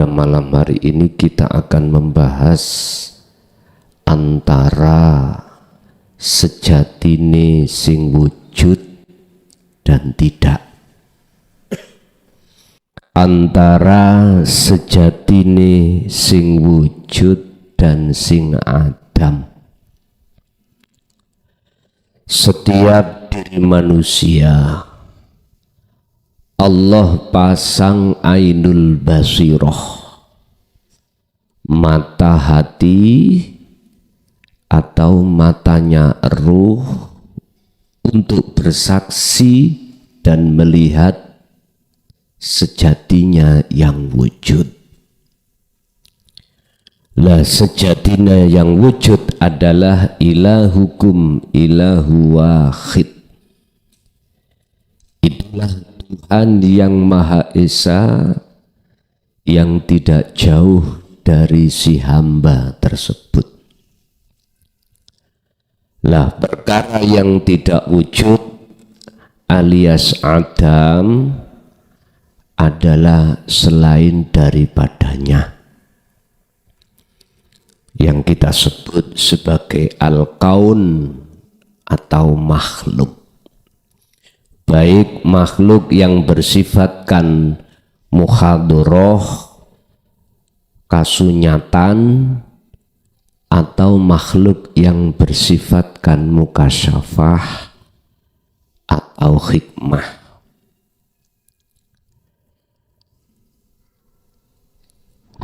pada malam hari ini kita akan membahas antara sejatine sing wujud dan tidak, antara sejatine sing wujud dan sing adam. Setiap diri manusia Allah pasang ainul basiroh, mata hati atau matanya ruh, untuk bersaksi dan melihat sejatinya yang wujud. Lah sejatinya yang wujud adalah ilahukum ilahu wahid. Itulah Tuhan yang Maha Esa, yang tidak jauh dari si hamba tersebut. Lah perkara yang tidak wujud alias adam adalah selain daripadanya, yang kita sebut sebagai al-kaun atau makhluk. Baik makhluk yang bersifatkan muhadharah, kasunyatan, atau makhluk yang bersifatkan mukasyafah atau hikmah.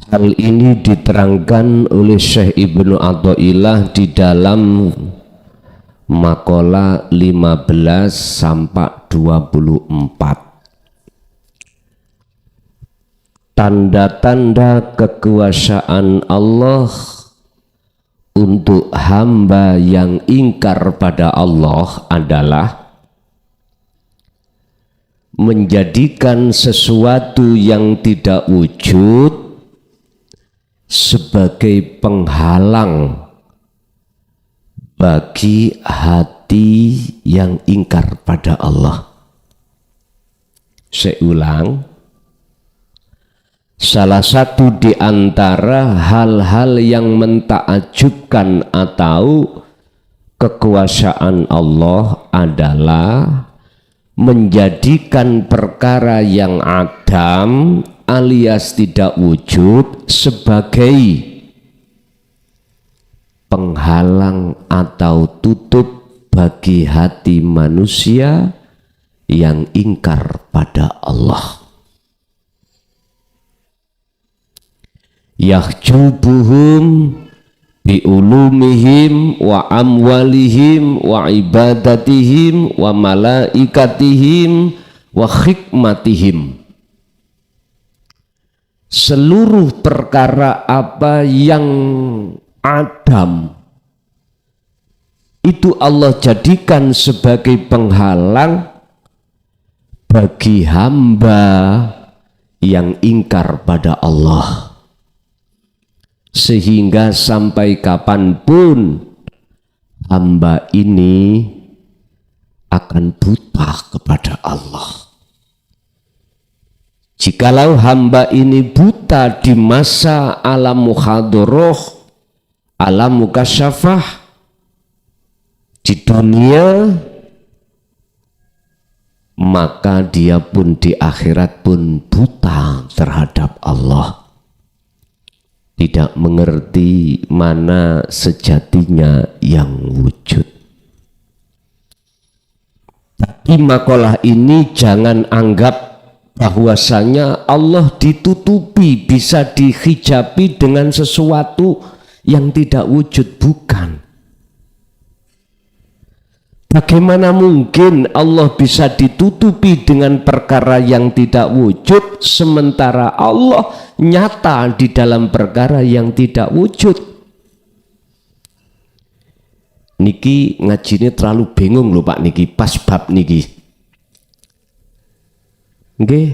Hal ini diterangkan oleh Syekh Ibnu Athaillah di dalam makalah 15 sampai 24. Tanda-tanda kekuasaan Allah untuk hamba yang ingkar pada Allah adalah menjadikan sesuatu yang tidak wujud sebagai penghalang bagi hati yang ingkar pada Allah. Saya ulang, salah satu di antara hal-hal yang mentakjubkan atau kekuasaan Allah adalah menjadikan perkara yang adam alias tidak wujud sebagai penghalang atau tutup bagi hati manusia yang ingkar pada Allah. Yahjubuhum biulumihim wa amwalihim wa ibadatihim wa malaikatihim wa hikmatihim. Seluruh perkara apa yang adam itu Allah jadikan sebagai penghalang bagi hamba yang ingkar pada Allah, sehingga sampai kapanpun hamba ini akan buta kepada Allah. Jikalau hamba ini buta di masa alam muhadharah, alam mukasyafah di dunia, maka dia pun di akhirat pun buta terhadap Allah, tidak mengerti mana sejatinya yang wujud. Tapi makalah ini jangan anggap bahwasanya Allah ditutupi, bisa dihijabi dengan sesuatu yang tidak wujud. Bukan. Bagaimana mungkin Allah bisa ditutupi dengan perkara yang tidak wujud, sementara Allah nyata di dalam perkara yang tidak wujud? Niki ngajine terlalu bingung lho Pak niki, pas bab niki. Nggih.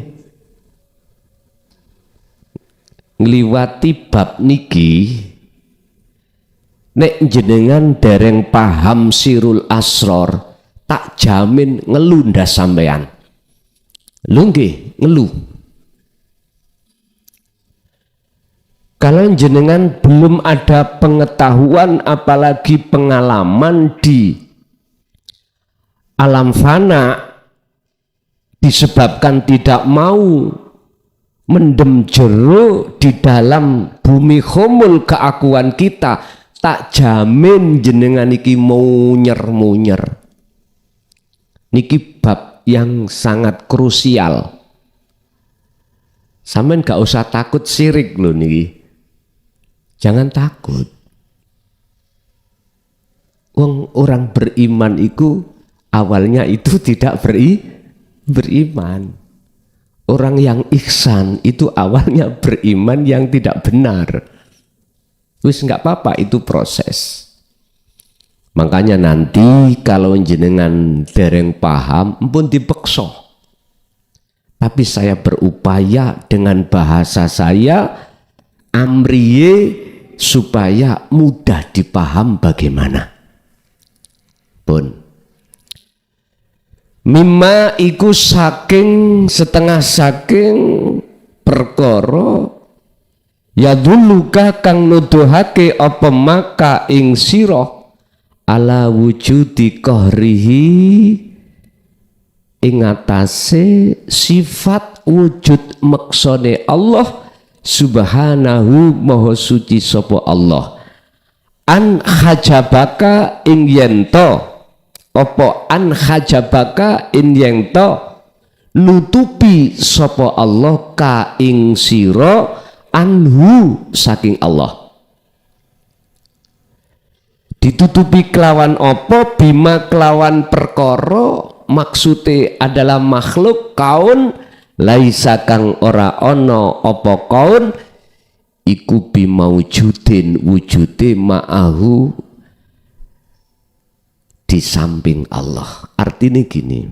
Ngliwati bab niki nek jenengan dereng paham sirul asror, tak jamin ngelu ndas sampean. Lho nggih, ngelu. Kalau jenengan belum ada pengetahuan apalagi pengalaman di alam fana disebabkan tidak mau mendem jero di dalam bumi khumul keakuan kita, tak jamin jenengan iki munyer. Niki bab yang sangat krusial. Sampeyan gak usah takut syirik loh niki. Jangan takut. Orang beriman itu awalnya itu tidak beriman. Orang yang ihsan itu awalnya beriman yang tidak benar. Wis nggak apa-apa, itu proses. Makanya nanti kalau jenengan dereng paham pun dipeksa. Tapi saya berupaya dengan bahasa saya amriye supaya mudah dipaham bagaimana. Pun mimma iku saking setengah saking perkara ya duluka kang nuduhake apa maka ing sira ala wujudi qahrihi ing atase sifat wujud maksane Allah subhanahu maha suci sapa Allah an hajabaka ing yento apa an hajabaka ing yento nutupi sapa Allah ka ing sira anhu saking Allah. Ditutupi kelawan apa? Bima kelawan perkara maksude adalah makhluk kaun laisa kang ora ana apa kaun iku bimaujudin wujude ma'ahu di samping Allah. Artinya gini,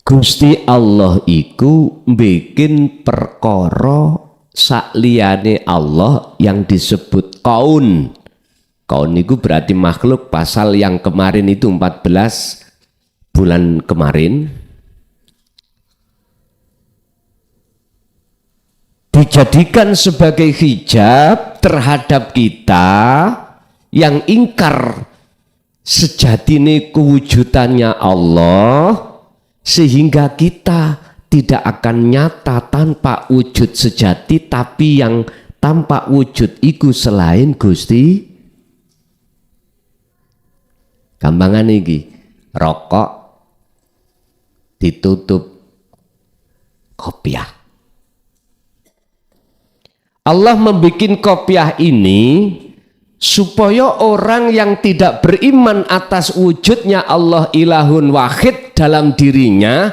Gusti Allah iku bikin perkara sakliyane Allah yang disebut kaun. Kaun itu berarti makhluk. Pasal yang kemarin itu 14 bulan kemarin dijadikan sebagai hijab terhadap kita yang ingkar sejatine kewujudannya Allah, sehingga kita tidak akan nyata tanpa wujud sejati, tapi yang tanpa wujud iku selain Gusti. Gampangan iki, rokok ditutup kopiah. Allah membuat kopiah ini supaya orang yang tidak beriman atas wujudnya Allah ilahun wahid dalam dirinya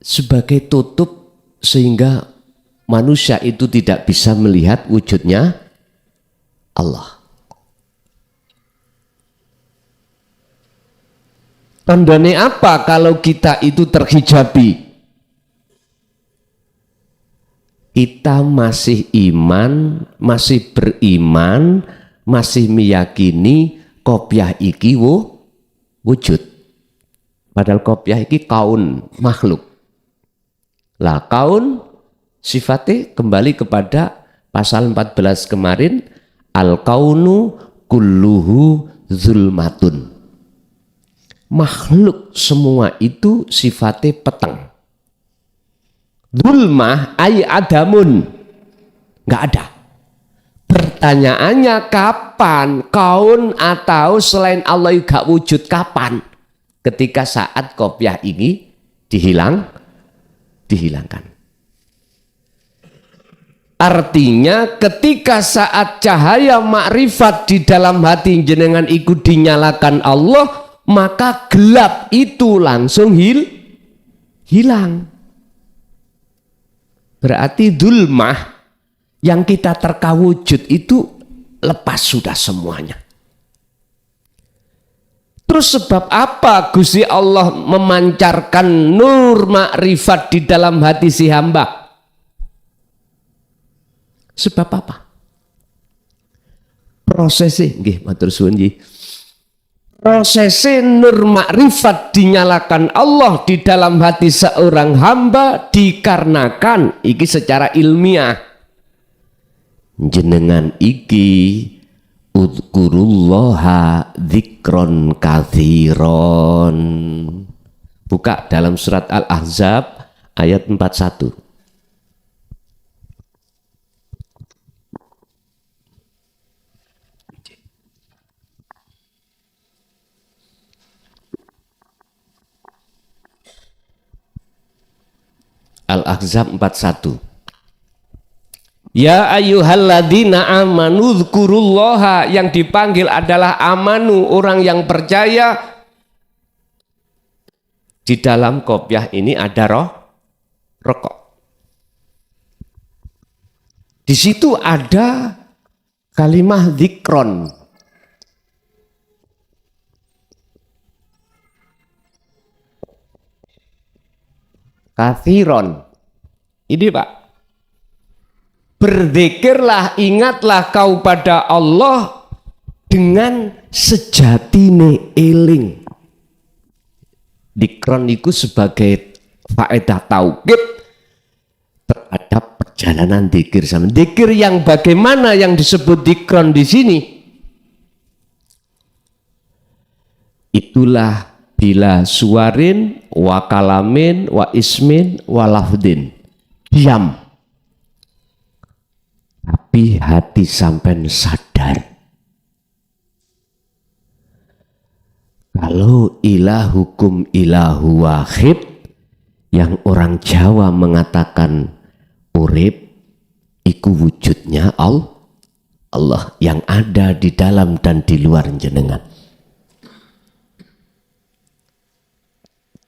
sebagai tutup, sehingga manusia itu tidak bisa melihat wujudnya Allah. Tandanya apa kalau kita itu terhijabi? Kita masih iman, masih beriman, masih meyakini kopiah iki wujud. Padahal kopiah iki kaun, makhluk. Lah kaun sifatnya kembali kepada pasal 14 kemarin, al-kaunu kulluhu zulmatun. Makhluk semua itu sifatnya peteng. Zulmah ay adamun, nggak ada. Pertanyaannya kapan kaun atau selain Allah gak wujud, kapan? Ketika saat kopiah ini dihilangkan. Artinya ketika saat cahaya makrifat di dalam hati jenengan ikut dinyalakan Allah, maka gelap itu langsung hilang. Berarti zulmah yang kita terkawujud itu lepas sudah semuanya. Terus sebab apa Gusti Allah memancarkan nur makrifat di dalam hati si hamba? Sebab apa? Prosesnya, nggih matur suwun nggih. prosesnya nur makrifat dinyalakan Allah di dalam hati seorang hamba dikarenakan iki secara ilmiah jenengan iki udkurullaha dzikron katsiron. Buka dalam surat Al-Ahzab ayat 41. Al-Ahzab 41. Ya ayyuhalladzina amanu dzkurullaha, yang dipanggil adalah amanu, orang yang percaya. Di dalam kopiah ini ada rokok. Di situ ada kalimah dzikron. Katsiron. Ini Pak. Berzikirlah, ingatlah kau pada Allah dengan sejatine eling. Dikron itu sebagai faedah tauhid terhadap perjalanan dikir sama dikir yang bagaimana yang disebut dikron di sini. Itulah bila suarin wa kalamin wa ismin wa lafdin, diam. Tapi hati sampai sadar kalau ilahukum ilahu wahid, yang orang Jawa mengatakan urip, iku wujudnya Allah yang ada di dalam dan di luar jenengan.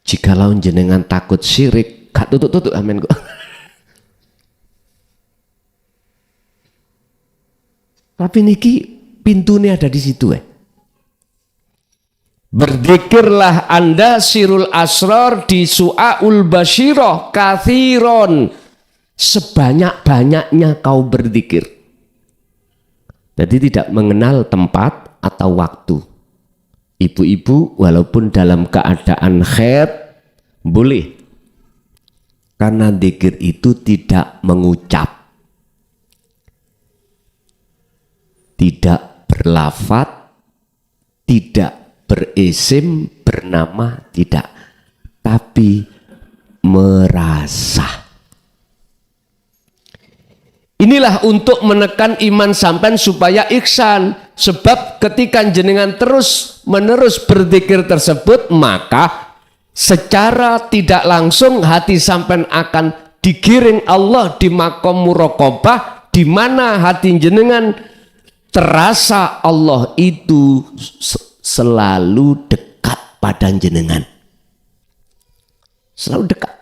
Jikalau jenengan takut syirik, gak tutup amin kok. Tapi niki pintunya ada di situ Berzikirlah Anda sirul asrar di su'aul basyirah katsiron, sebanyak-banyaknya kau berzikir. Jadi tidak mengenal tempat atau waktu. Ibu-ibu walaupun dalam keadaan haid boleh, karena zikir itu tidak mengucap, tidak berlafaz, tidak berisim, bernama, tidak, tapi merasa. Inilah untuk menekan iman sampean supaya ihsan. Sebab ketika jenengan terus menerus berzikir tersebut, maka secara tidak langsung hati sampean akan digiring Allah di makom muraqabah, di mana hati jenengan terasa Allah itu selalu dekat pada jenengan, selalu dekat.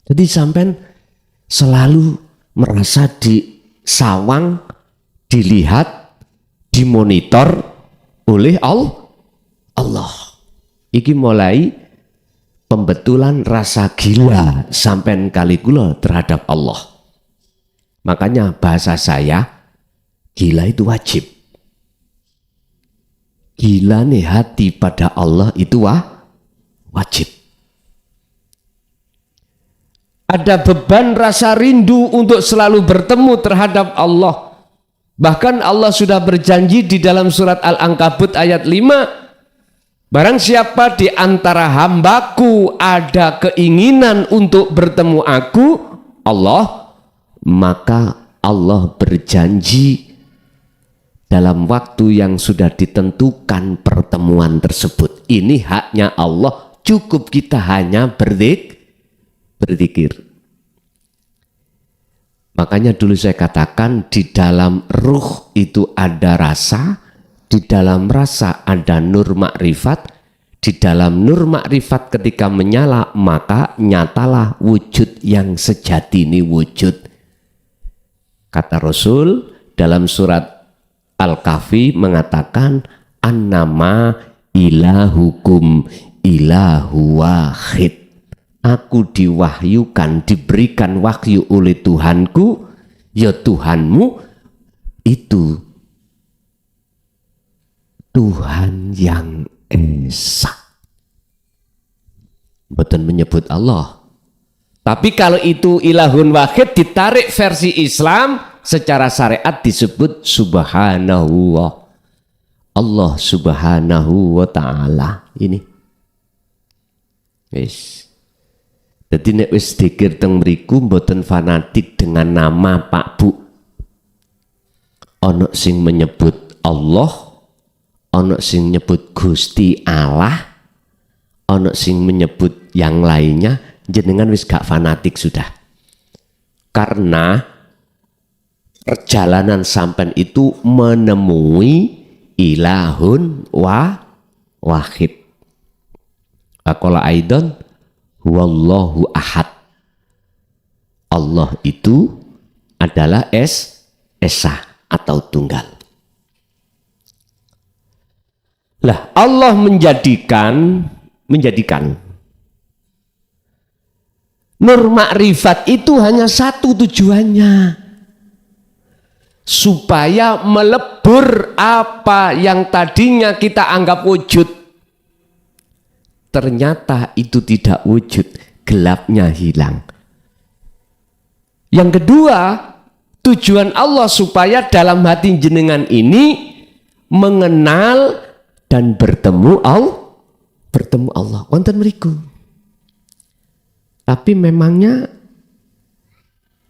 Jadi sampean selalu merasa disawang, dilihat, dimonitor oleh Allah. Iki mulai pembetulan rasa gila sampean kali kula terhadap Allah. Makanya bahasa saya, gila itu wajib. Gila nih hati pada Allah itu wajib. Ada beban rasa rindu untuk selalu bertemu terhadap Allah. Bahkan Allah sudah berjanji di dalam surat Al-Ankabut ayat 5, barang siapa di antara hambaku ada keinginan untuk bertemu aku, Allah, maka Allah berjanji dalam waktu yang sudah ditentukan pertemuan tersebut. Ini haknya Allah, cukup kita hanya berzikir. Makanya dulu saya katakan di dalam ruh itu ada rasa, di dalam rasa ada nur makrifat, di dalam nur makrifat ketika menyala maka nyatalah wujud yang sejati ini wujud. Kata Rasul dalam surat Al-Kahfi mengatakan annama ilahukum ilahu wahid. Aku diwahyukan, diberikan wahyu oleh Tuhanku, ya Tuhanmu itu Tuhan yang esa. Mboten menyebut Allah. Tapi kalau itu ilahun wahid ditarik versi Islam secara syariat disebut subhanahu wa. Allah subhanahu wa ta'ala ini. Wis. Jadi nek wis dikir teng mriku mboten fanatik dengan nama Pak Bu. Ono sing menyebut Allah, ono sing nyebut Gusti Allah, ono sing menyebut yang lainnya, jenengan wis gak fanatik sudah. Karena perjalanan sampean itu menemui ilahun wahid. Aqala aidan huwallahu ahad. Allah itu adalah esa atau tunggal. Lah Allah menjadikan nur makrifat itu hanya satu tujuannya, supaya melebur apa yang tadinya kita anggap wujud. Ternyata itu tidak wujud, gelapnya hilang. Yang kedua, tujuan Allah supaya dalam hati jenengan ini mengenal dan bertemu Allah. Wonten mriku. Tapi memangnya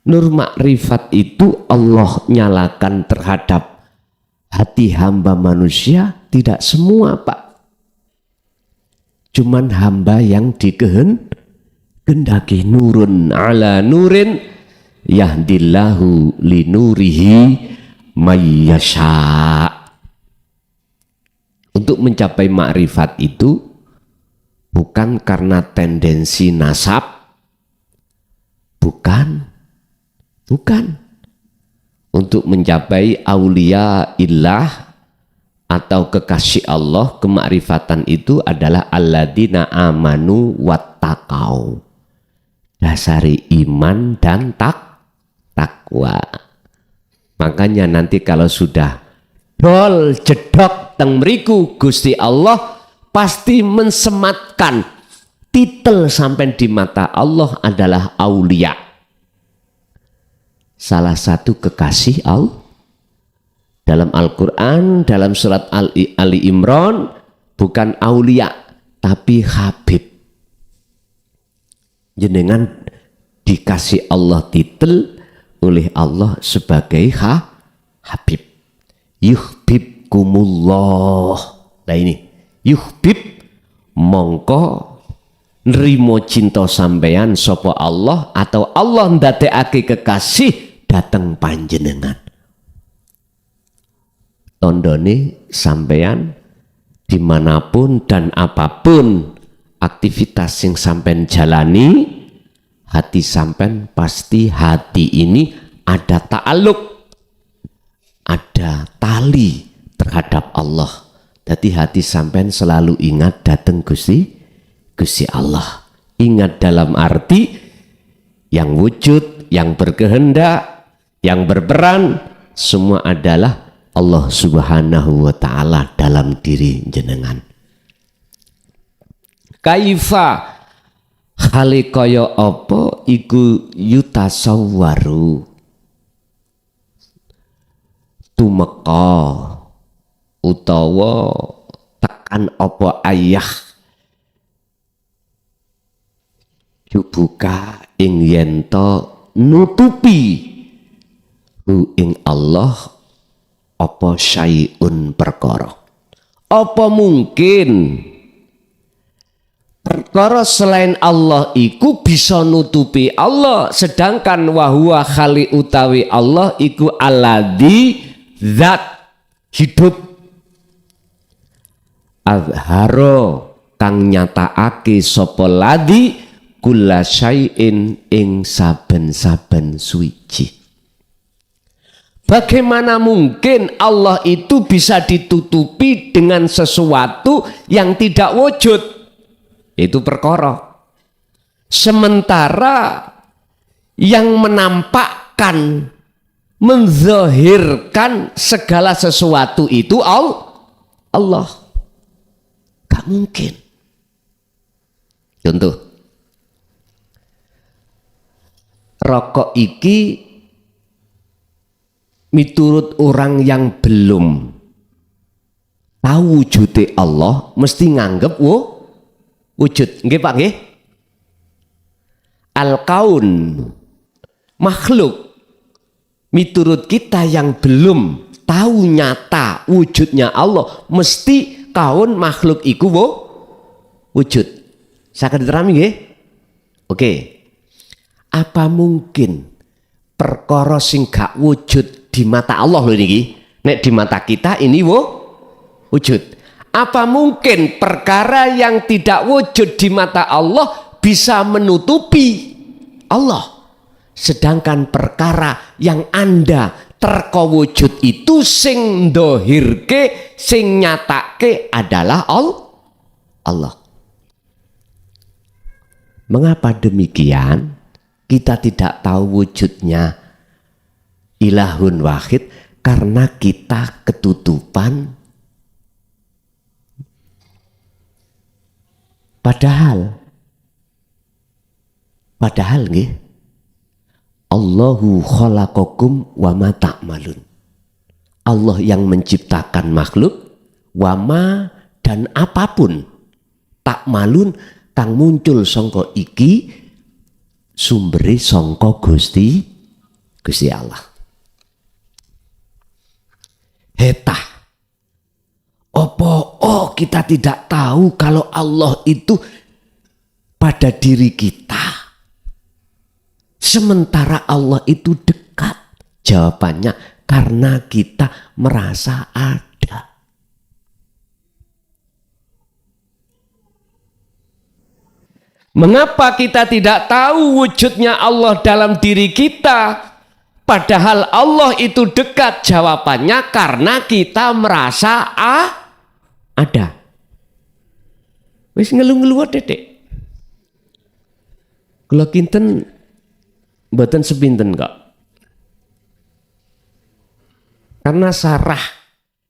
nur makrifat itu Allah nyalakan terhadap hati hamba manusia? Tidak semua, Pak. Cuman hamba yang dikehendaki. Nurun ala nurin yahdillahu linurihi mayyasha. Untuk mencapai makrifat itu bukan karena tendensi nasab, bukan. Untuk mencapai aulia illah atau kekasih Allah, kemakrifatan itu adalah alladzina amanu wattaqau. Dasari iman dan takwa. Makanya nanti kalau sudah dol jedok teng mriku Gusti Allah pasti mensematkan titel sampai di mata Allah adalah aulia. Salah satu kekasih Allah. Dalam Al-Quran, dalam surat Ali Imran, bukan aulia, tapi Habib. Jenengan dikasih Allah titel oleh Allah sebagai Habib. Yuhbibkumullah. Nah ini, yuhbib mongko nrimo cinta sampeyan sapa Allah, atau Allah ndadekake kekasih dateng panjenengan. Tondone sampeyan dimanapun dan apapun aktivitas yang sampeyan jalani, hati sampeyan pasti hati ini ada ta'aluk, ada tali terhadap Allah. Jadi hati sampeyan selalu ingat datang Gusti Allah. Ingat dalam arti yang wujud, yang berkehendak, yang berperan, semua adalah Allah subhanahu wa ta'ala dalam diri jenengan. Kaifa hale kaya apa iku yutasawwaru tumeka utawa tekan apa ayah yubuka ing yento nutupi hu ing Allah apa syai'un perkara. Apa mungkin perkara selain Allah iku bisa nutupi Allah, sedangkan wahwa khali utawi Allah iku alladzi zat hidup azharo kang nyatakake sapa ladzi kulla syai'in ing saben-saben suci. Bagaimana mungkin Allah itu bisa ditutupi dengan sesuatu yang tidak wujud? Itu perkara. Sementara yang menampakkan, menzahirkan segala sesuatu itu Allah. Gak mungkin. Contoh, rokok iki miturut orang yang belum tahu wujudnya Allah mesti nganggep wujud. Nggih Pak nggih? Al-kaun, makhluk miturut kita yang belum tahu nyata wujudnya Allah mesti kaun makhluk iku wujud. Saged diterami nggih? Oke. Apa mungkin perkara sing gak wujud di mata Allah lho niki, nek di mata kita ini wujud. Apa mungkin perkara yang tidak wujud di mata Allah bisa menutupi Allah? Sedangkan perkara yang Anda terko wujud itu sing dohirke, sing nyatake adalah Allah. Mengapa demikian? Kita tidak tahu wujudnya ilahun wahid karena kita ketutupan. Padahal nggih, Allahu khalaqakum wa ma ta'malun. Allah yang menciptakan makhluk, wama dan apapun ta'malun kang muncul sangka iki sumbere sangka Gusti Allah. Hetah. Kita tidak tahu kalau Allah itu pada diri kita. Sementara Allah itu dekat. Jawabannya karena kita merasa ada. Mengapa kita tidak tahu wujudnya Allah dalam diri kita? Padahal Allah itu dekat. Jawabannya karena kita merasa ada. Wis ngelu-ngelu dedek. Kula kinten mboten sepinten kok. Karena sarah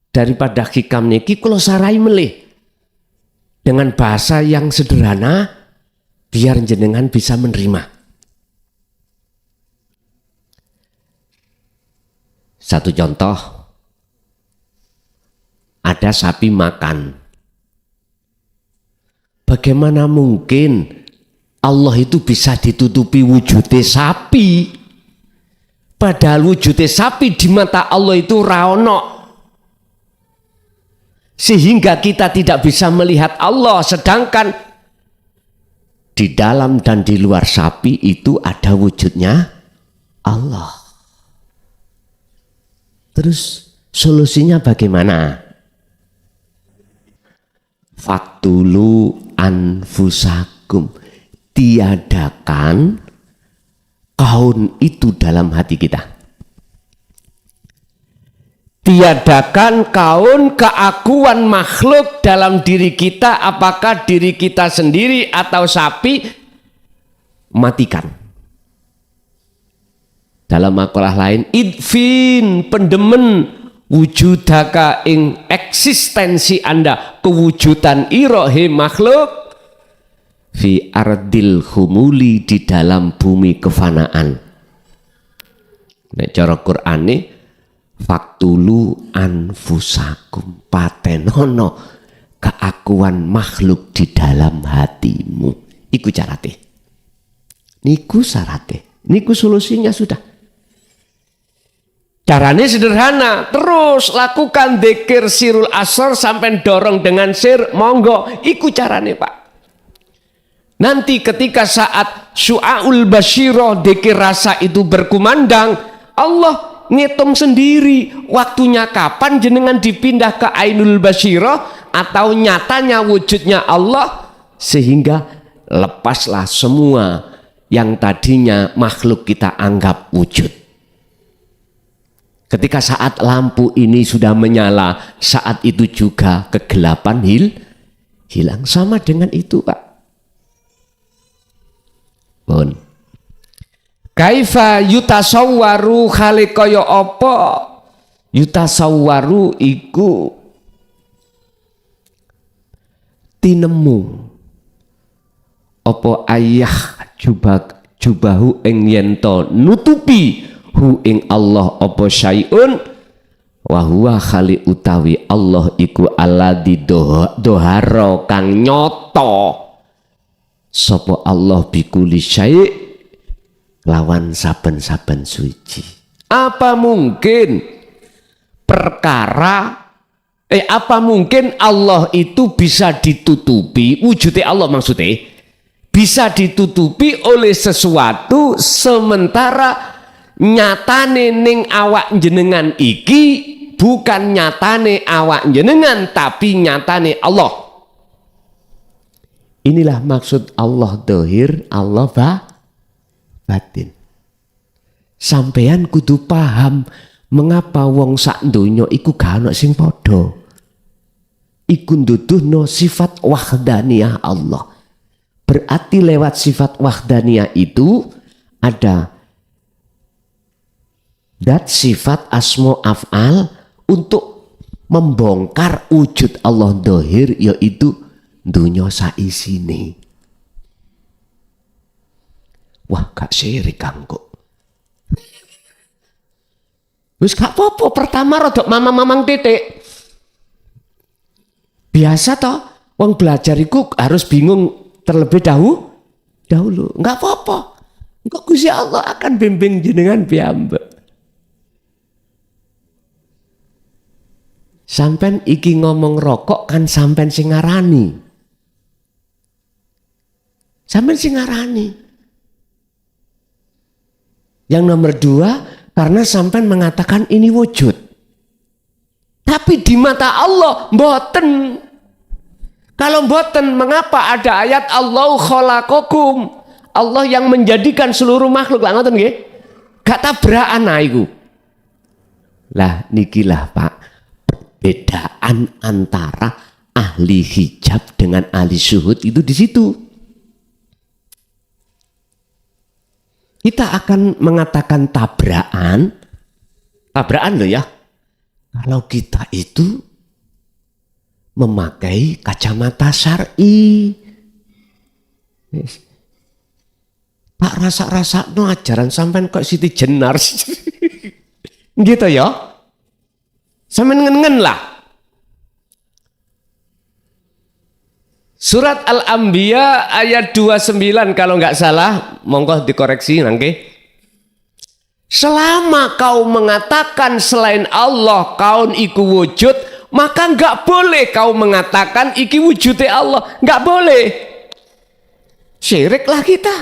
daripada hikam niki kula sarai melih dengan bahasa yang sederhana biar jenengan bisa menerima. Satu contoh, ada sapi makan. Bagaimana mungkin Allah itu bisa ditutupi wujudnya sapi? Padahal wujudnya sapi di mata Allah itu raonok. Sehingga kita tidak bisa melihat Allah. Sedangkan di dalam dan di luar sapi itu ada wujudnya Allah. Terus solusinya bagaimana? Faktulu anfusakum, tiadakan kaun itu dalam hati kita. Tiadakan kaun keakuan makhluk dalam diri kita, apakah diri kita sendiri atau sapi, matikan. Dalam makalah lain, idfin, pendemen wujudaka ing eksistensi Anda, kewujudan irohe makhluk fi ardil humuli, di dalam bumi kefanaan. Nek cara Qur'ane faktulu anfusakum, patenono keakuan makhluk di dalam hatimu. Iku carate. Niku sarate. Niku solusinya sudah. Caranya sederhana, terus lakukan dzikir sirul asr sampai dorong dengan sir, monggo, iku carane Pak. Nanti ketika saat syu'aul basyirah, dzikir rasa itu berkumandang, Allah ngitung sendiri waktunya kapan jenengan dipindah ke ainul basyirah atau nyatanya wujudnya Allah, sehingga lepaslah semua yang tadinya makhluk kita anggap wujud. Ketika saat lampu ini sudah menyala, saat itu juga kegelapan hilang. Sama dengan itu Pak. Pun. Kaifa yutasawwaru khaliqaya apa? Yutasawwaru iku tinemu apa ayah jubahu ing yento nutupi hu ing Allah apa syai'un wa huwa khali utawi Allah iku alladzi doharo kang nyoto sapa Allah bikuli syai' lawan saben-saben suci. Apa mungkin apa mungkin Allah itu bisa ditutupi, wujudnya Allah maksudnya bisa ditutupi oleh sesuatu sementara nyatane ning awak jenengan iki bukan nyatane awak jenengan tapi nyatane Allah. Inilah maksud Allah dohir, Allah batin. Sampeyan kudu paham mengapa wong sak donya iku gak ana sing padha. Iku nduduhno sifat wahdaniyah Allah. Berarti lewat sifat wahdaniyah itu ada dat sifat asma af'al untuk membongkar wujud Allah dohir, yaitu dunya saisine. Wah, gak syirik kanggo. Wis gak apa-apa, pertama rodok mamang-mamang titik. Biasa toh, wong belajar iku harus bingung terlebih dahulu. Enggak apa-apa. Engko Gusti Allah akan bimbing jenengan piyambak. Sampen iki ngomong rokok kan sampen sing ngarani. Sampen sing ngarani. Yang nomor 2, karena sampean mengatakan ini wujud. Tapi di mata Allah mboten. Kalau mboten, mengapa ada ayat Allah khalaqakum? Allah yang menjadikan seluruh makhluk. Lah ngoten nggih? Gak tabrakan iku. Lah nikilah Pak, perbedaan antara ahli hijab dengan ahli syuhud itu di situ. Kita akan mengatakan tabrakan loh ya, kalau kita itu memakai kacamata syar'i. Pak rasa no ajaran sampean kok Siti Jenar gitu ya, sampean ngen lah. Surat Al-Anbiya ayat 29 kalau nggak salah, monggo dikoreksi nanti. Selama kau mengatakan selain Allah kau iku wujud, maka nggak boleh kau mengatakan iki wujudnya Allah, nggak boleh. Syiriklah kita.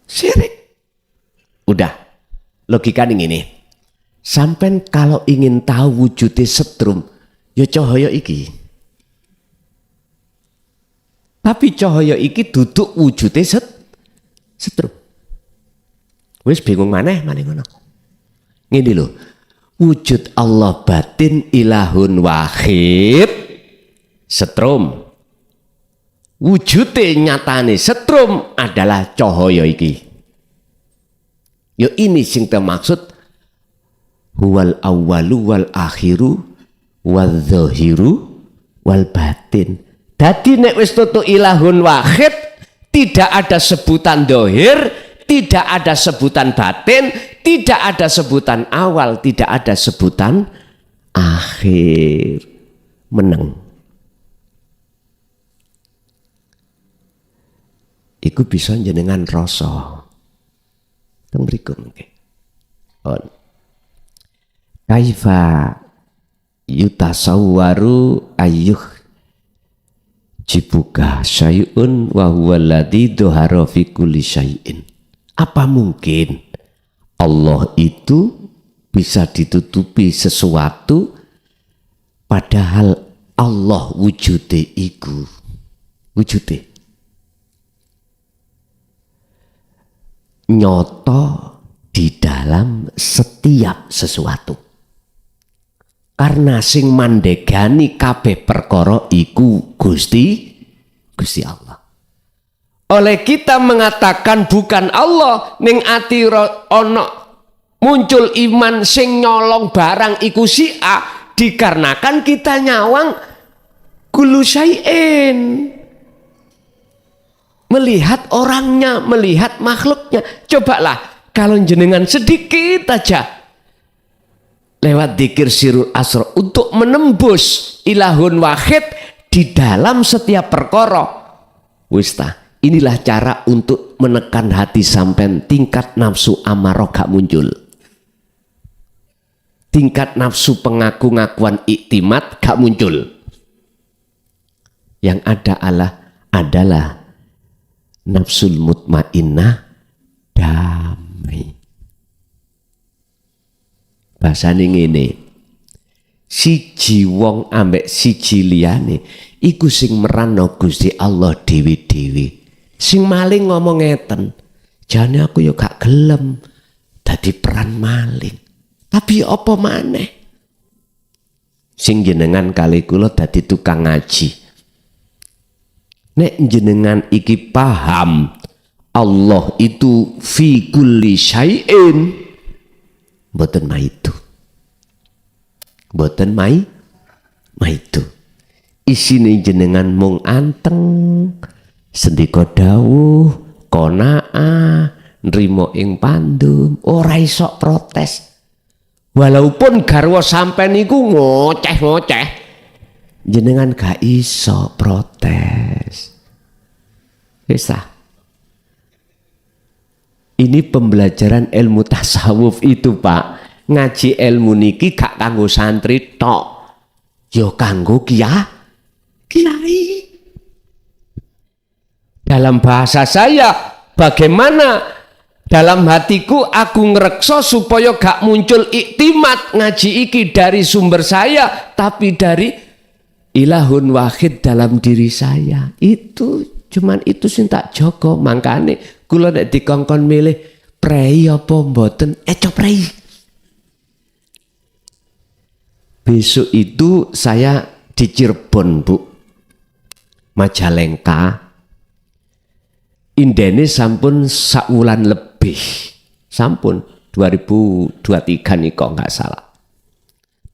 Syirik. Udah, logikanya ini. Sampai kalau ingin tahu wujudnya setrum, ya cahaya iki. Tapi cahaya iki duduk wujudnya setrum. Wis bingung maneh ngono. Ngene lho. Wujud Allah batin ilahun wahid setrum. Wujudnya nyatane setrum adalah cahaya iki. Yo ini sing termaksud huwal awwalu wal akhiru wal zahiru wal batin. Dadi nek wis tutu ilahun wahid, tidak ada sebutan dohir, tidak ada sebutan batin, tidak ada sebutan awal, tidak ada sebutan akhir. Meneng. Iku bisa jenengan rasa. Teng mriku nggih. On. Kaifa yutasawwaru ayyuh jibuka syai'un wa huwa alladzi dhahara fi kulli syai'in. Apa mungkin Allah itu bisa ditutupi sesuatu padahal Allah wujude iku wujude nyoto di dalam setiap sesuatu. Karena sing mandegani kabeh perkara iku Gusti Allah. Oleh kita mengatakan bukan Allah, ning ati ono muncul iman sing nyolong barang iku si A, dikarenakan kita nyawang kullu syai'in, melihat orangnya, melihat makhluknya. Cobalah kalau jenengan sedikit aja lewat dzikir sirul asra untuk menembus ilahun wahid di dalam setiap perkara. Wista, inilah cara untuk menekan hati sampean tingkat nafsu amarah gak muncul. Tingkat nafsu pengaku-ngakuan iktimat gak muncul. Yang ada adalah nafsul mutmainnah damai. Bahasane ngene, siji wong ambek siji liyane iku sing merano Gusti Allah dewi-dewi. Sing maling ngomong ngeten, jane aku ya gak gelem dadi peran maling. Tapi apa maneh? Sing jenengan kali kula dadi tukang ngaji. Nek jenengan iki paham Allah itu fi kulli syai'in, mboten maitu. Mboten maitu. Isine jenengan mung anteng, sendika dawuh, qanaah, nrimo ing pandum, ora iso protes. Walaupun garwa sampean niku ngoceh-ngoceh, jenengan gak iso protes. Bisa. Ini pembelajaran ilmu tasawuf itu, Pak. Ngaji ilmu niki gak kanggo santri tok, yo kanggo kiai. Dalam bahasa saya, bagaimana dalam hatiku aku ngrekso supaya gak muncul iktimat ngaji iki dari sumber saya, tapi dari ilahun wahid dalam diri saya. Itu cuman itu sing tak jaga. Mangkane kula nek dikongkon milih prei apa mboten, coba prei. Besok itu saya di Cirebon, Bu, Majalengka. Indene sampun sakwulan lebih, sampun 2023 nih kok nggak salah.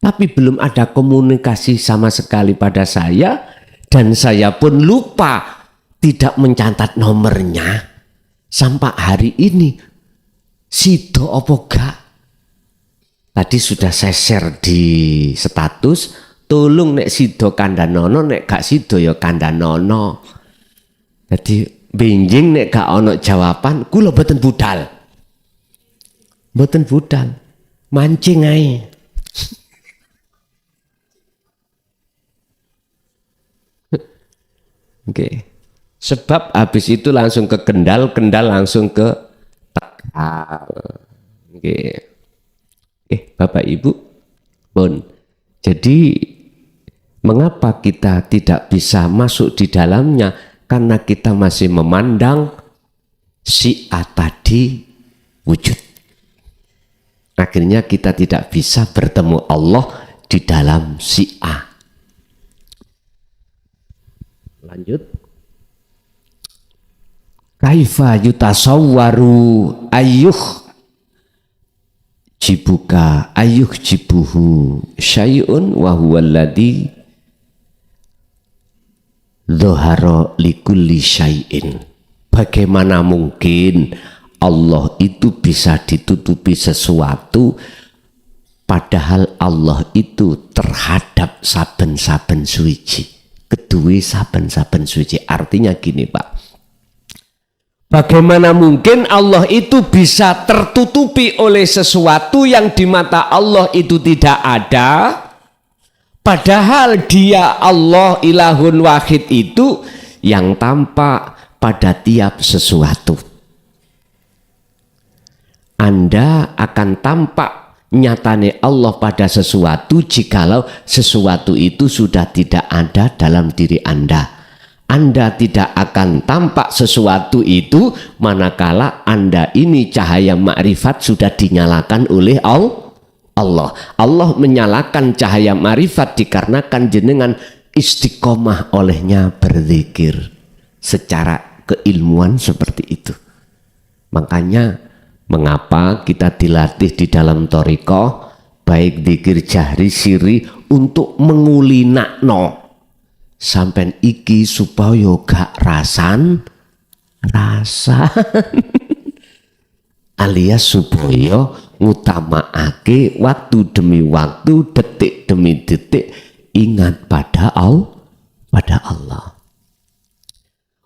Tapi belum ada komunikasi sama sekali pada saya, dan saya pun lupa tidak mencatat nomornya sampai hari ini. Sido opo gak? Tadi sudah saya share di status, tolong nek sido kandhanono, nek gak sido ya kandhanono. Jadi benjing nek gak ono jawaban, kula mboten budal. Mboten budal. Mancing ae. Oke. Sebab habis itu langsung ke Kendal, Kendal langsung ke Tegal. Oke. Bapak Ibu, pun. Jadi mengapa kita tidak bisa masuk di dalamnya? Karena kita masih memandang si A tadi wujud. Akhirnya kita tidak bisa bertemu Allah di dalam si A. Lanjut. Kaifa yutasawwaru jibuhu syai'un wa huwa alladhi dhahara likulli syai'in. Bagaimana mungkin Allah itu bisa ditutupi sesuatu, padahal Allah itu terhadap saben-saben suci, kedua saben-saben suci. Artinya gini, Pak, bagaimana mungkin Allah itu bisa tertutupi oleh sesuatu yang di mata Allah itu tidak ada, padahal dia Allah ilahun wahid itu yang tampak pada tiap sesuatu. Anda akan tampak nyatane Allah pada sesuatu jikalau sesuatu itu sudah tidak ada dalam diri Anda. Anda tidak akan tampak sesuatu itu manakala Anda ini cahaya makrifat sudah dinyalakan oleh Allah. Allah menyalakan cahaya makrifat dikarenakan jenengan istiqomah olehnya berzikir secara keilmuan seperti itu. Makanya mengapa kita dilatih di dalam thariqah baik dzikir jahri siri untuk mengulinakno sampean iki supaya gak rasan alias supaya ngutamaake waktu demi waktu, detik demi detik ingat pada Allah.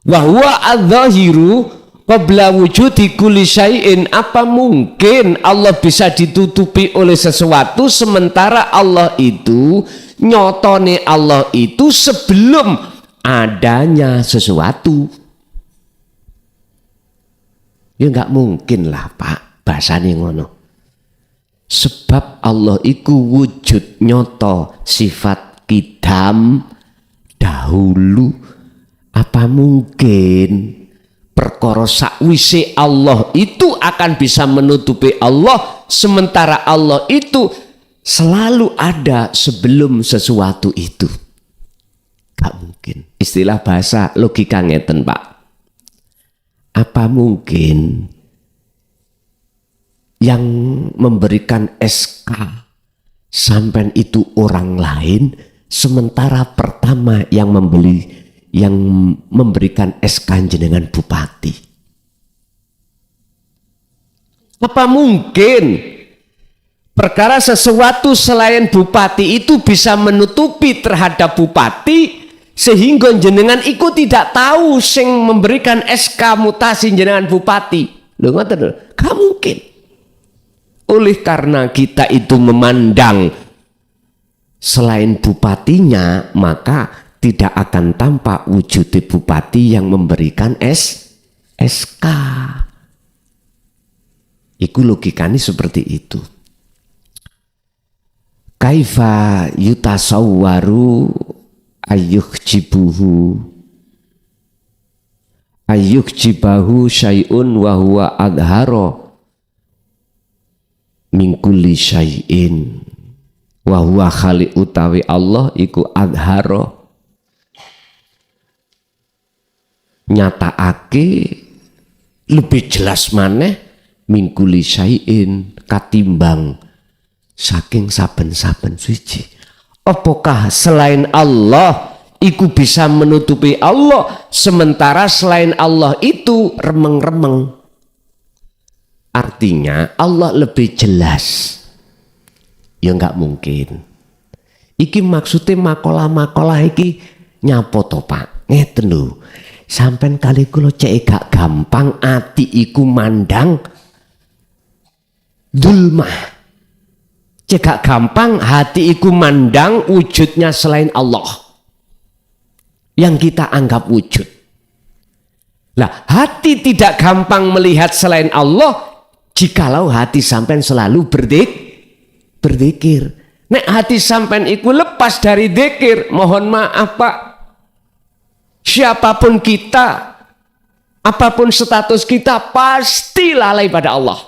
Wa huwa adz-dzahiru qabla wujudi kulli syai'in. Apa mungkin Allah bisa ditutupi oleh sesuatu sementara Allah itu, nyotone Allah itu sebelum adanya sesuatu? Ya nggak mungkin lah Pak, bahasanya ngono. Sebab Allah iku wujud nyoto sifat kidam dahulu. Apa mungkin perkara sakwise Allah itu akan bisa menutupi Allah sementara Allah itu selalu ada sebelum sesuatu itu? Gak mungkin. Istilah bahasa logika ngeten Pak. Apa mungkin yang memberikan SK sampai itu orang lain sementara pertama yang memberikan SK jenengan bupati? Apa mungkin perkara sesuatu selain bupati itu bisa menutupi terhadap bupati sehingga jenengan ikut tidak tahu sing memberikan SK mutasi jenengan bupati? Lho ngoten lho, gak mungkin. Oleh karena kita itu memandang selain bupatinya, maka tidak akan tampak wujud bupati yang memberikan SK. Iku logikanya seperti itu. Kaifa yutasawwaru ayyuhjibahu syai'un wa huwa adharo min kulli syai'in wa huwa khali utawi Allah iku adharo nyatakake lebih jelas maneh min kulli syai'in katimbang saking saben-saben suci. Apakah selain Allah iku bisa menutupi Allah sementara selain Allah itu remeng-remeng? Artinya Allah lebih jelas. Ya nggak mungkin. Iki maksudnya makalah-makalah iki nyapo to Pak? Ngeten lho. Sampai kali kula cek gak gampang ati iku mandang dulmah. Cek gak gampang hati iku mandang wujudnya selain Allah yang kita anggap wujud. Lah hati tidak gampang melihat selain Allah jikalau hati sampean selalu berzikir. Nek hati sampean iku lepas dari zikir, mohon maaf Pak, siapapun kita, apapun status kita, pasti lalai pada Allah.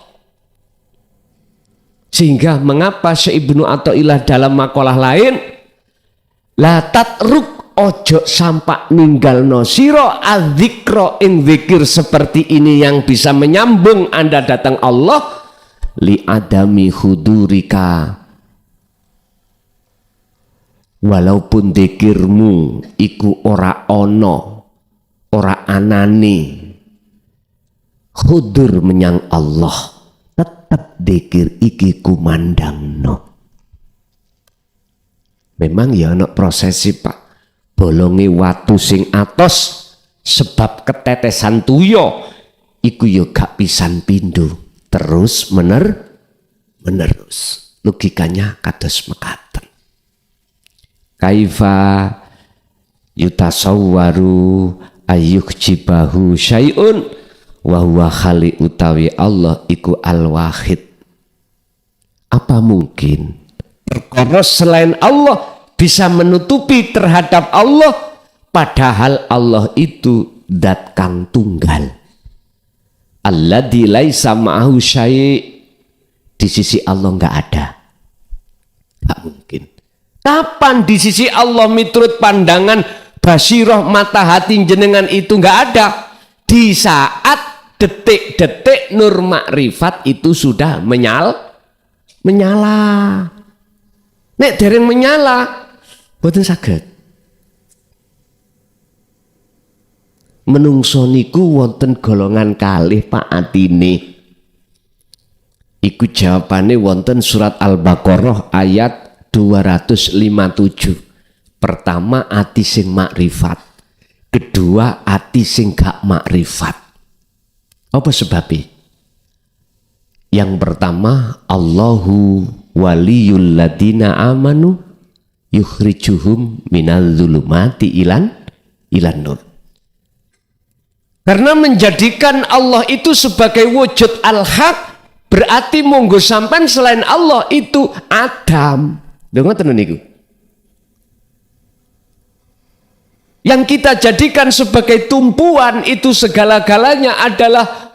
Sehingga mengapa Syekh Ibnu Athaillah dalam makalah lain, la tatruk ojo sampak ninggalno sira adzikra ing zikir seperti ini yang bisa menyambung Anda datang Allah li adami hudurika, walaupun zikirmu iku ora ono ora anane hudur menyang Allah, tetap zikir iki kumandangno. Memang ya ana prosesi Pak, bolongi watu sing atos sebab ketetesan tuyo iku yo gak pisan pindho terus menerus. Logikanya kados mekaten. Kaifa yutasawwaru ayyuhjibahu syai'un wa huwa khali utawi Allah iku al-wahid. Apa mungkin perkara selain Allah bisa menutupi terhadap Allah padahal Allah itu zat kang tunggal, alladzi laisa ma'ahu syai', di sisi Allah enggak ada. Enggak mungkin. Kapan di sisi Allah miturut pandangan basirah mata hati jenengan itu enggak ada? Di saat detik-detik nur makrifat itu sudah menyala. Nek dereng menyala boten saged. Menungso niku wonten golongan kalih Pak atine. Iku jawabane wonten surat Al-Baqarah ayat 257. Pertama ati sing makrifat, kedua ati sing gak makrifat. Apa sebabnya? Yang pertama, Allahu waliyul ladina amanu yukhrijuhum minal zulumati ilan nur. Karena menjadikan Allah itu sebagai wujud al-haq, berarti monggo sampan selain Allah itu Adam. Dengar tenan niku. Yang kita jadikan sebagai tumpuan itu segala-galanya adalah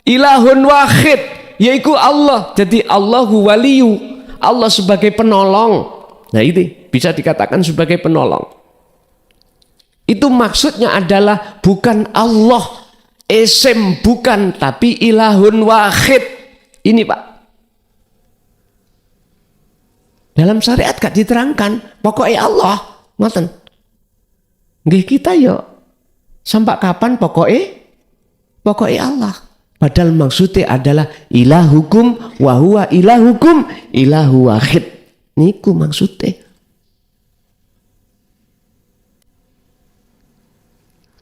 ilahun wahid, yaitu Allah. Jadi Allahu waliyu, Allah sebagai penolong. Nah itu bisa dikatakan sebagai penolong. Itu maksudnya adalah bukan Allah esem, bukan, tapi ilahun wahid. Ini Pak, dalam syariat gak diterangkan pokoknya Allah ngoten. Nggih kita yo sampai kapan pokoknya Allah. Padahal maksudnya adalah ilahukum wa huwa ilahukum ilahu wahid. Niku maksudnya.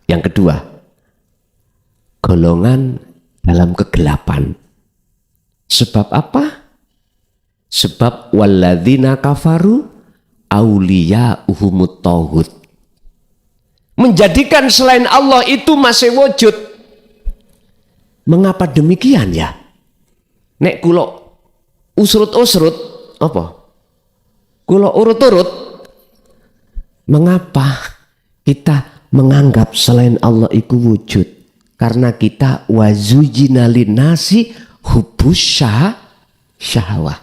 Yang kedua, golongan dalam kegelapan. Sebab apa? Sebab walladzina kafaru auliya'uhumut tauhid. Menjadikan selain Allah itu masih wujud. Mengapa demikian ya? Nek kulo usrut-usrut apa? Kulo urut-urut. Mengapa kita menganggap selain Allah itu wujud? Karena kita wazujina linnasi hubbus syahwah.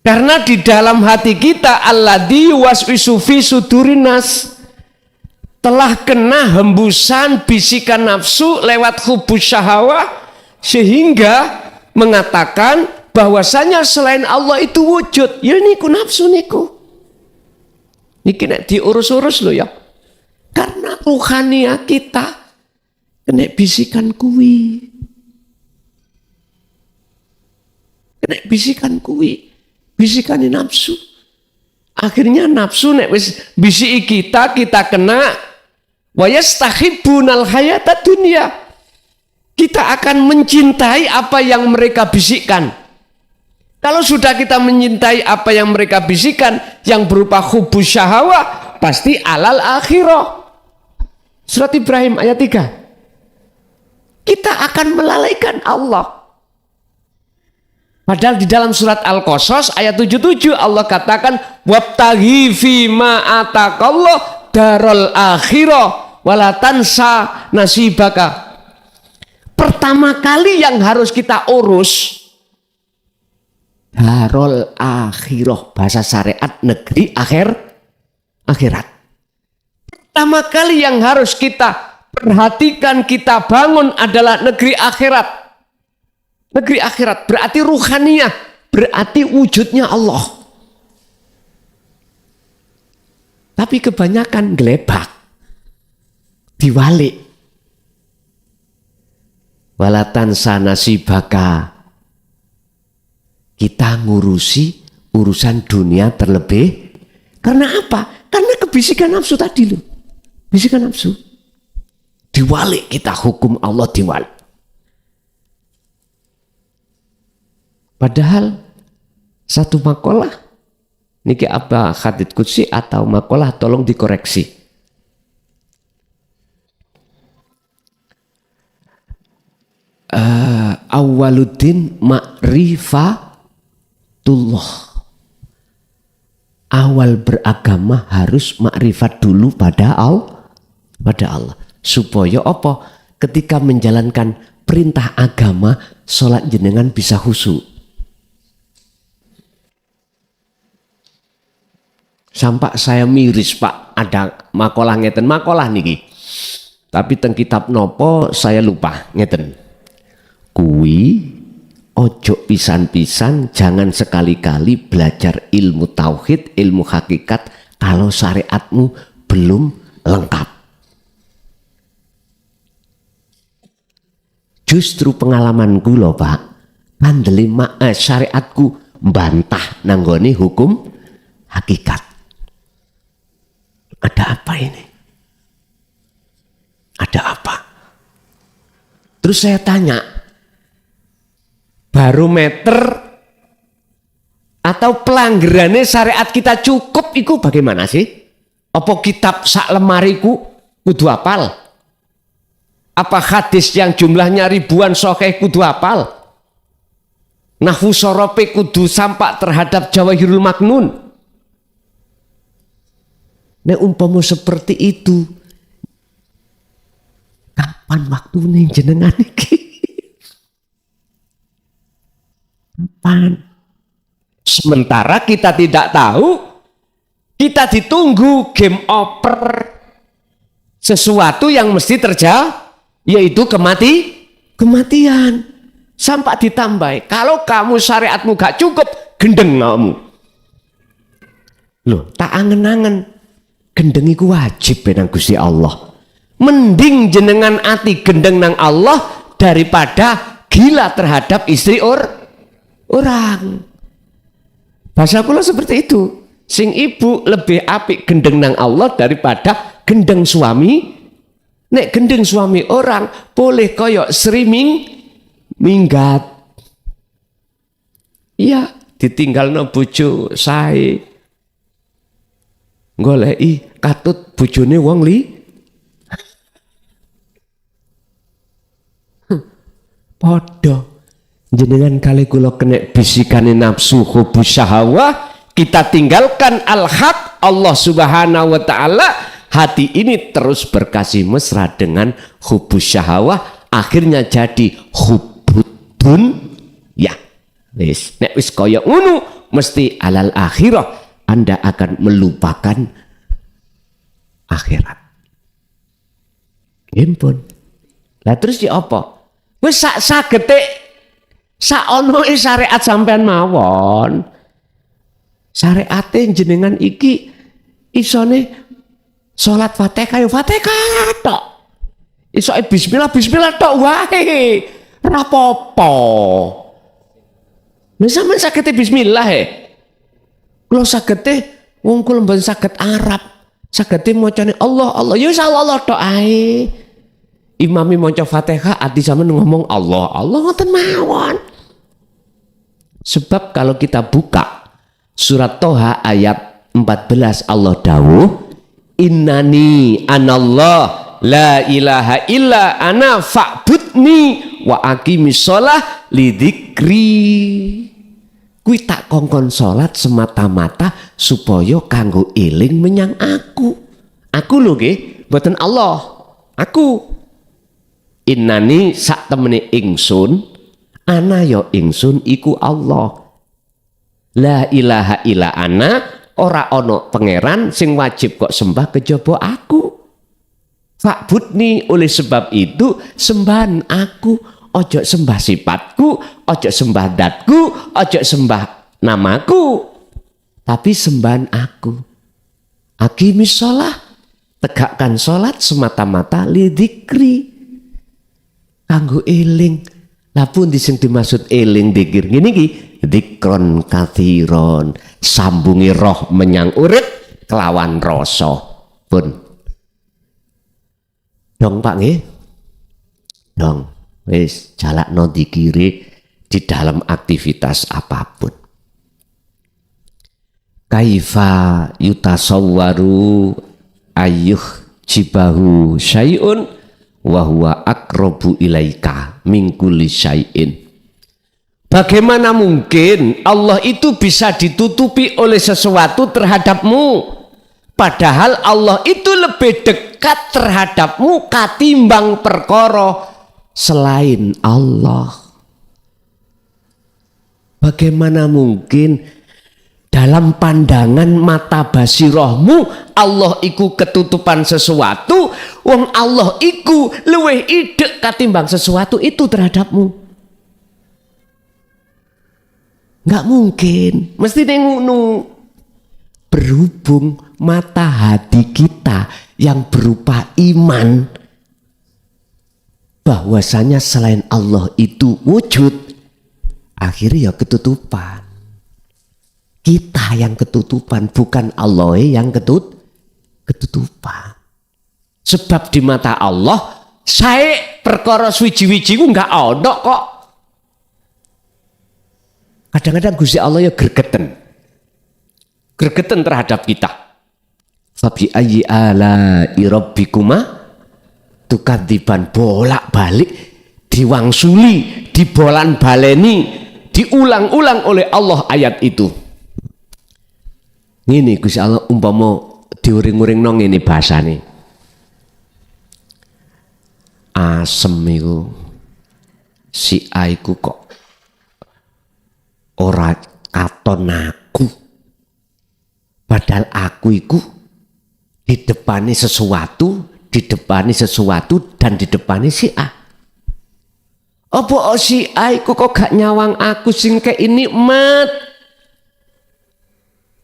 Karena di dalam hati kita alladzi waswisu fi sudurinas, telah kena hembusan bisikan nafsu lewat hubbus syahwah, sehingga mengatakan bahwasanya selain Allah itu wujud. Ya niku nafsu niku. Niki nek diurus-urus lo ya. Karena ruhania kita kena bisikan kuwi. Kena bisikan kuwi. Bisikane nafsu. Akhirnya nafsu nek wis bisiki kita kena wa yastahibbunal hayata dunya. Kita akan mencintai apa yang mereka bisikkan. Kalau sudah kita mencintai apa yang mereka bisikkan yang berupa hubbus syahwah, pasti alal akhirah. Surat Ibrahim ayat 3. Kita akan melalaikan Allah. Padahal di dalam surat Al-Qasas ayat 77 Allah katakan wabtaghi fima ataqallah darul akhirah wala tansa nasibaka. Pertama kali yang harus kita urus darul akhirah, bahasa syariat negeri akhirat. Pertama kali yang harus kita perhatikan, kita bangun adalah negeri akhirat. Negeri akhirat berarti ruhaniyah, berarti wujudnya Allah. Tapi kebanyakan gelebak, diwalik. Walatan sanasibaka, kita ngurusi urusan dunia terlebih. Karena apa? Karena kebisikan nafsu tadi loh. Bisikan nafsu. Diwalik kita, hukum Allah diwalik. Padahal satu makalah niki apa hadits qudsi atau makalah tolong dikoreksi. Awaluddin ma'rifatullah. Awal beragama harus makrifat dulu pada Allah. Supaya apa? Ketika menjalankan perintah agama, sholat jenengan bisa khusyuk. Sampai saya miris Pak, ada makalah ngeten, makalah niki. Tapi teng kitab nopo saya lupa ngeten. Kuwi ojo pisan-pisan, jangan sekali-kali belajar ilmu tauhid, ilmu hakikat kalau syariatmu belum lengkap. Justru pengalamanku loh Pak, pandeli syariatku bantah nanggoni hukum hakikat. Ada apa ini? Ada apa? Terus saya tanya, barometer atau pelanggarannya syariat kita cukup iku bagaimana sih? Apa kitab sak lemariku kudu apal? Apa hadis yang jumlahnya ribuan sahih kudu apal? Nahwu sorope kudu sampak terhadap Jawahirul Maknun? Nek umpama seperti itu, kapan waktu nih jenengan iki? Kapan? Sementara kita tidak tahu, kita ditunggu game over sesuatu yang mesti terjadi, yaitu kematian. Sampai ditambah, kalau kamu syariatmu gak cukup, gendeng kamu. Loh, tak angen-angen, gendeng iku wajib benang Gusti Allah. Mending jenengan ati gendeng nang Allah daripada gila terhadap istri orang. Bahasa kula seperti itu. Sing ibu lebih apik gendeng nang Allah daripada gendeng suami. Nek gendeng suami orang boleh koyok streaming minggat. Iya, ditinggalno bojo sae. Goleki katut bojone wong li. Podo jenengan kali kula kena bisikane nafsu hubus syahwah, kita tinggalkan al-haq Allah Subhanahu wa taala, hati ini terus berkasih mesra dengan hubus syahwah, akhirnya jadi hubudun ya. Wis nek wis kaya ngono mesti alal akhirah Anda akan melupakan akhirat. Impun. Lah terus ya apa? Wis sagete saono syariat sampean mawon. Syariate jenengan iki isone salat Fatihah ya Fatihah tok. Isoke bismillah tok wae. Ora apa-apa. Lha sampean sagete bismillah Kula sagete wong kula mboten saged Arab. Sagete macane Allah ya Allah tok ae. Imami maca Fatihah ati sampean ngomong Allah ngoten mawon. Sebab kalau kita buka surat Toha ayat 14 Allah dawuh, innani anallah la ilaha illa ana fa'budni wa aqimis shalah lidzikri. Kuwi tak kongkon salat semata-mata supaya kanggo eling menyang aku. Aku lho nggih, mboten Allah. Aku. Innani sak temene ingsun, ana ya ingsun iku Allah. La ilaha illa ana, ora ana pangeran sing wajib kok sembah kejaba aku. Fa'budni, oleh sebab itu sembahan aku, ojo sembah sifatku, ojo sembah datku, ojo sembah namaku, tapi sembahan aku. Aqimis shalah, tegakkan salat semata-mata lidzikri, kanggo eling. Lah pundi sing dimaksud eling dzikir ngene iki? Dzikron katsiron, sambungi roh menyang urip kelawan rasa. Pun dong Pak nggih. Dong wis jalakno dzikire di dalam aktivitas apapun. Kaifa yutasawwaru ayyuh jibahu syai'un wa huwa aqrabu ilaika min kulli syai'in. Bagaimana mungkin Allah itu bisa ditutupi oleh sesuatu terhadapmu, padahal Allah itu lebih dekat terhadapmu katimbang perkara selain Allah. Bagaimana mungkin dalam pandangan mata basirahmu Allah iku ketutupan sesuatu, wong Allah iku luwih idek katimbang sesuatu itu terhadapmu. Nggak mungkin, mesti ngono. Berhubung mata hati kita yang berupa iman bahwasanya selain Allah itu wujud, akhirnya ya ketutupan. Kita yang ketutupan, bukan Allah yang ketutupan. Sebab di mata Allah, saya perkara suwi-wiji ku nggak ada kok. Kadang-kadang Gusti Allah ya gergeten terhadap kita. Fabi ayyi ala'i rabbikuma tukadziban, bolak-balik diwangsuli, dibolan baleni, diulang-ulang oleh Allah ayat itu. Ini Gusti Allah umpama diuring-uring nong ini bahasane. Asem iku si A iku kok ora katon aku. Padahal aku iku didepani sesuatu dan didepani si A. Apa si A iku kok gak nyawang aku sing kei nikmat?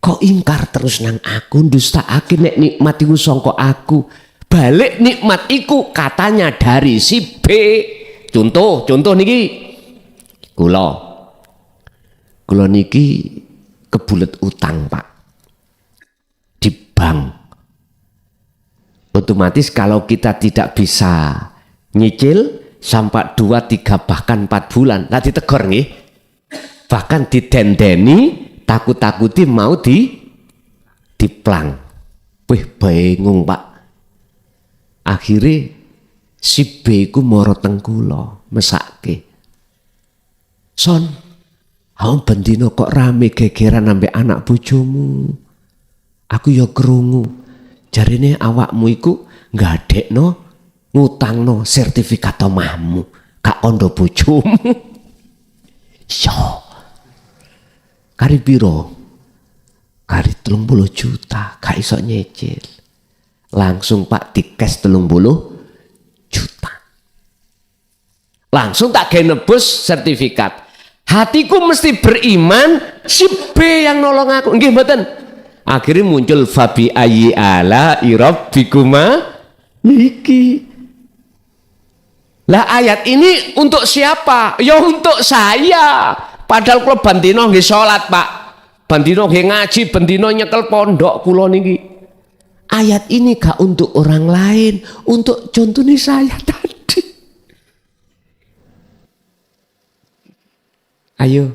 Kok ingkar terus nang aku, ndustakake nek nikmat iku sangka aku. Balik nikmat iku katanya dari si B. Contoh niki. Kula niki kebulet utang, Pak. Di bank. Otomatis kalau kita tidak bisa nyicil sampai 2, 3 bahkan 4 bulan, nanti tegur nggih. Bahkan didendeni, takut-takuti mau diplang. Wih, bingung, Pak. Akhirnya si B ku moro teng kula mesake. Son, aku bendino kok rame gegeran ambek anak bojomu. Aku ya krungu. Jarine awakmu iku ngadekno ngutangno sertifikat omahmu kak kondo bojomu. Yo. Kari piro? Kari 30 juta, gak iso nyicil. Langsung Pak dikes 30 juta. Langsung tak gawe nebus sertifikat. Hatiku mesti beriman, si B yang nolong aku. Nggih mboten? Akhirnya muncul fabi ayyi ala'i rabbikuma niki. Lah ayat ini untuk siapa? Ya untuk saya. Padahal kula bandino nggih salat, Pak. Bandino nggih ngaji, bandino nyekel pondok kula niki. Ayat ini gak untuk orang lain, untuk contohnya saya tadi. Ayo,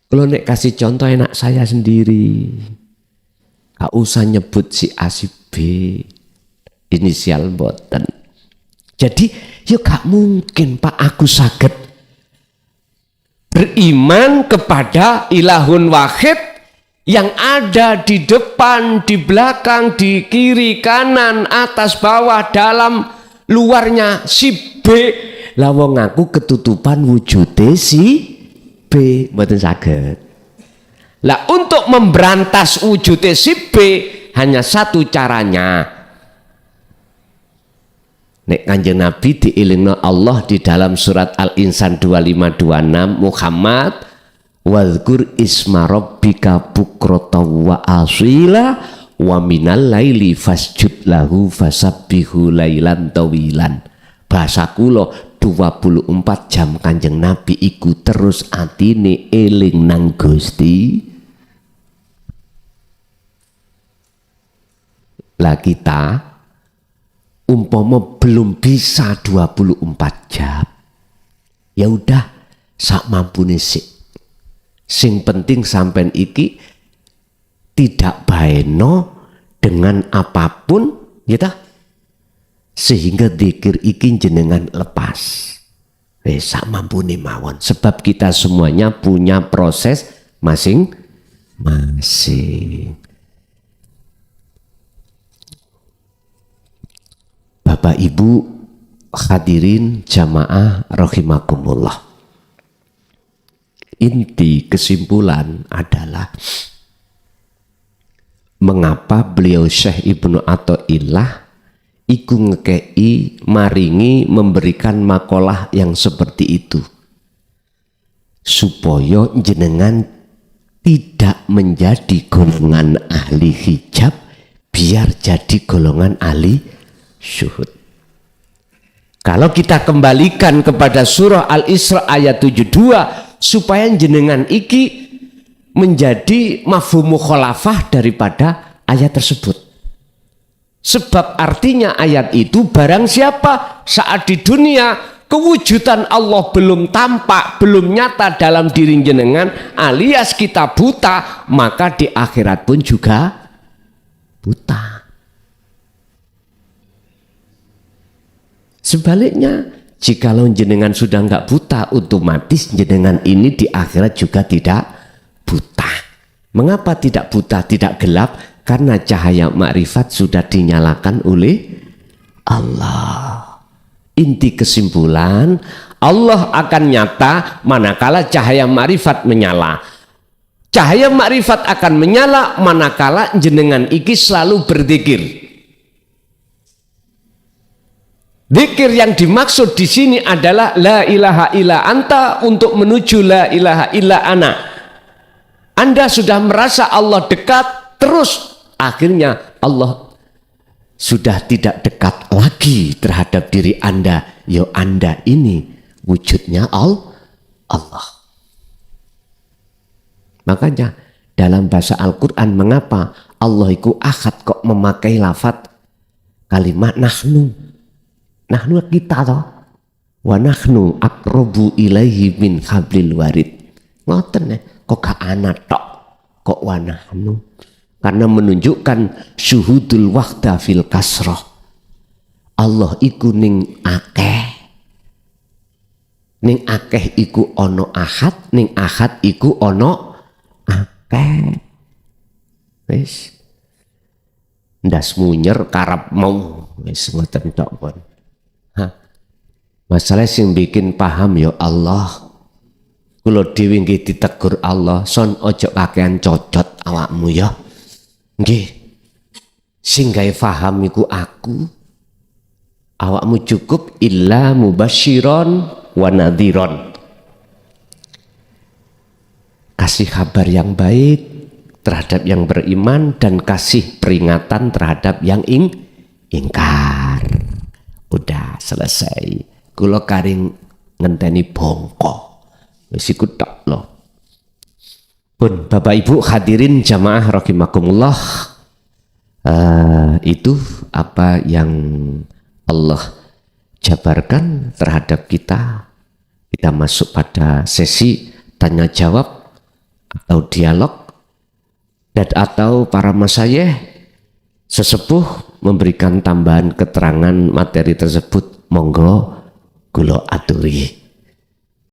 kalau nek kasih contoh enak saya sendiri. Gak usah nyebut si A si B, inisial boten. Jadi, ya gak mungkin Pak aku saged beriman kepada ilahun wahid yang ada di depan, di belakang, di kiri, kanan, atas, bawah, dalam, luarnya si B. Lah wong aku ketutupan wujude si B, mboten saged. Lah untuk memberantas wujude si B hanya satu caranya. Nek Kanjeng Nabi diilingno Allah di dalam surat Al-Insan 2526, Muhammad wadhkur isma rabbika bukrata wa asila wa minal laili fasjud lahu fasabbihu lailan tawilan. Bahasa kula 24 jam Kanjeng Nabi iku terus atine eling nang Gusti. Lah kita umpama belum bisa 24 jam, ya udah sak mampune sik. Sing penting sampean iki tidak baeno dengan apapun, gitu. Sehingga dzikir iki jenengan lepas. Sak mampune mawon. Sebab kita semuanya punya proses masing-masing. Bapak Ibu hadirin jamaah rahimakumullah. Inti kesimpulan adalah mengapa beliau Syekh Ibnu Athaillah iku ngekei maringi memberikan makalah yang seperti itu. supaya jenengan tidak menjadi golongan ahli hijab, biar jadi golongan ahli syuhud. Kalau kita kembalikan kepada surah Al-Isra ayat 72, supaya jenengan iki menjadi mafhum mukhalafah daripada ayat tersebut. Sebab artinya ayat itu, barang siapa saat di dunia kewujudan Allah belum tampak, belum nyata dalam diri jenengan, alias kita buta, maka di akhirat pun juga buta. Sebaliknya, jikalau jenengan sudah nggak buta, otomatis jenengan ini di akhirat juga tidak buta. Mengapa tidak buta, tidak gelap? Karena cahaya makrifat sudah dinyalakan oleh Allah. Inti kesimpulan, Allah akan nyata manakala cahaya makrifat menyala. Cahaya makrifat akan menyala manakala jenengan iki selalu berzikir. Zikir yang dimaksud di sini adalah la ilaha illa anta, untuk menuju la ilaha illa ana. Anda sudah merasa Allah dekat, terus akhirnya Allah sudah tidak dekat lagi terhadap diri Anda. Yo, Anda ini wujudnya Allah. Makanya dalam bahasa Al-Quran, mengapa Allah itu ahad kok memakai lafadz kalimat nahnu? Nahnu kita toh, wa nahnu aqrabu ilaihi min hablil warid. Ngoten kok gak ana tok, kok wa nahnu? Karena menunjukkan syuhudul wahda fil kasroh. Allah iku ning akeh. Ning akeh iku ono ahad, ning ahad iku ono akeh. Wis. Ndas munyer karep mau, wis ngoten tok pun. Masalah sing bikin paham ya Allah. Kula dhewe nggih ditegur Allah, son ojo kakean cocot awakmu ya. Nggih. Sing gawe paham iku aku. Awakmu cukup illa mubasyiron wa nadhiron. Kasih kabar yang baik terhadap yang beriman dan kasih peringatan terhadap yang ingkar. Udah selesai. Kula karing ngenteni bongko. Wis iku tok lho. Pun Bapak Ibu hadirin jamaah rahimakumullah, itu apa yang Allah jabarkan terhadap kita. Kita masuk pada sesi tanya jawab atau dialog, dan atau para masyayikh sesepuh memberikan tambahan keterangan materi tersebut. Monggo kula aturi.